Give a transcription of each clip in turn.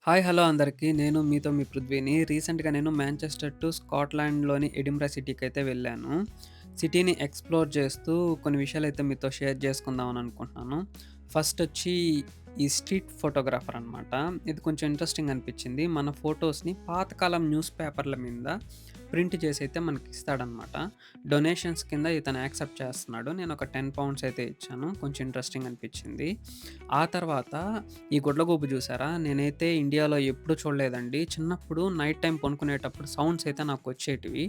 Hi! Hello అందరికి. నేను మీతో మీ పృథ్వీని. రీసెంట్‌గా నేను మాంచెస్టర్ టు స్కాట్లాండ్‌లోని ఎడింబరా సిటీకైతే వెళ్ళాను. సిటీని ఎక్స్‌ప్లోర్ చేస్తూ కొన్ని విషయాలైతే మీతో షేర్ చేసుకుందామని అనుకుంటున్నాను. ఫస్టొచ్చి ఈ స్ట్రీట్ ఫోటోగ్రాఫర్ అనమాట. ఇది కొంచెం ఇంట్రెస్టింగ్ అనిపించింది. మన ఫోటోస్‌ని పాతకాలం న్యూస్ పేపర్‌ల మీద ప్రింట్ చేసైతే మనకిస్తాడనమాట. డొనేషన్స్ కింద ఇతను యాక్సెప్ట్ చేస్తున్నాడు. నేనొక 10 పౌండ్స్ అయితే ఇచ్చాను. కొంచెం ఇంట్రెస్టింగ్ అనిపించింది. ఆ తర్వాత ఈ గుడ్లగూబ చూసారా? నేనైతే ఇండియాలో ఎప్పుడు చూడలేదండి. చిన్నప్పుడు నైట్ టైమ్ పనుకునేటప్పుడు సౌండ్స్ అయితే నాకొచ్చేటివి.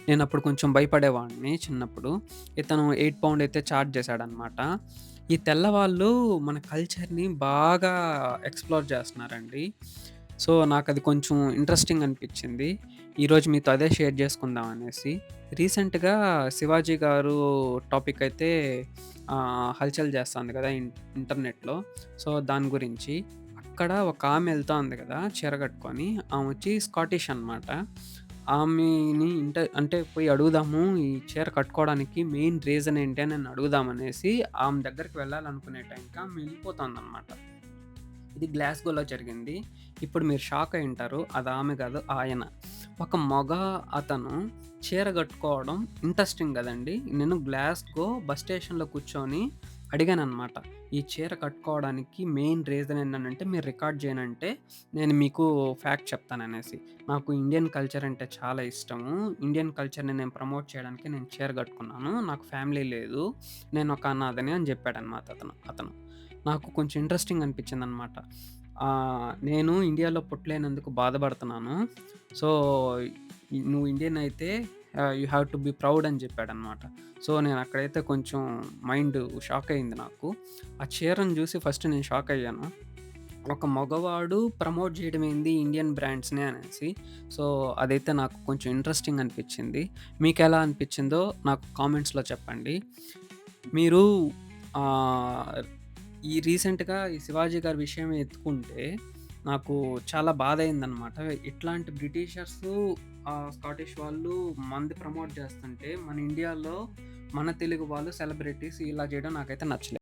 నేనప్పుడు కొంచెం భయపడేవాడిని చిన్నప్పుడు. ఇతను 8 పౌండ్ అయితే చార్జ్ చేశాడనమాట. ఈ తెల్లవాళ్ళు మన కల్చర్‌ని బాగా ఎక్స్‌ప్లోర్ చేస్తున్నారండి. సో, నాకది కొంచెం ఇంట్రెస్టింగ్ అనిపిచ్చింది. ఈరోజు మీతో అదే షేర్ చేసుకుందాం అనేసి. రీసెంట్‌గా 'శివాజీ' గారు టాపిక్ అయితే హల్చల్ చేస్తాంది కదా! ఇంటర్నెట్‌లో. సో, దాని గురించి. అక్కడ ఒక ఆమె ఎళ్తా ఉంది కదా! చీర కట్టుకొని. ఆమొచ్చి స్కాటిష్ అనమాట. ఆమెని అంటే పోయి అడుగుదాము ఈ చీర కట్టుకోవడానికి మెయిన్ రీజన్ ఏంటి అని అడుగుదామనేసి ఆమె దగ్గరికి వెళ్ళాలనుకునే టైంకి ఆమె ఎళ్ళిపోతుందనమాట. ఇది గ్లాస్గోలో జరిగింది. ఇప్పుడు మీరు షాక్ అయ్యుంటారు. అది ఆమె కాదు ఆయన. ఒక మగ అతను చీర కట్టుకోవడం ఇంట్రెస్టింగ్ గదండీ! నేను గ్లాస్గో బస్ స్టేషన్‌లో కూర్చొని అడిగాననమాట. ఈ చీర కట్టుకోవడానికి మెయిన్ రీజన్ ఏంటనంటే మీరు రికార్డ్ చేయనంటే నేను మీకు ఫ్యాక్ట్ చెప్తాననేసి. నాకు ఇండియన్ కల్చర్ అంటే చాలా ఇష్టము. ఇండియన్ కల్చర్‌ని నేను ప్రమోట్ చేయడానికి నేను చీర కట్టుకున్నాను. నాకు ఫ్యామిలీ లేదు. నేనొక అనాథని అని జెప్పాడనమాట అతను. నాకు కొంచెం ఇంట్రెస్టింగ్ అనిపించిందనమాట. నేను ఇండియాలో పుట్టలేనందుకు బాధపడుతున్నాను. సో, నువ్వు ఇండియన్ అయితే you have to be proud అని చెప్పాడనమాట. సో, నేనక్కడైతే కొంచెం మైండ్ షాక్ అయింది నాకు. ఆ చీరను చూసి ఫస్ట్ నేను షాక్ అయ్యాను. ఒక మగవాడు ప్రమోట్ చేయడం ఏంది ఇండియన్ బ్రాండ్స్‌ని అనేసి. సో, అదైతే నాకు కొంచెం ఇంట్రెస్టింగ్ అనిపించింది. మీకెలా అనిపించిందో నాకు కామెంట్స్‌లో చెప్పండి. మీరు ఆహ్, ఈ రీసెంట్‌గా ఈ 'శివాజీ' గారి విషయం ఎత్తుకుంటే, నాకు చాలా బాధయిందనమాట. ఇట్లాంటి బ్రిటిషర్సు స్కాటిష్ వాళ్ళు మనది ప్రమోట్ చేస్తుంటే, మన ఇండియాలో మన తెలుగు వాళ్ళు సెలబ్రిటీస్ ఇలా చేయడం నాకైతే నచ్చలేదు.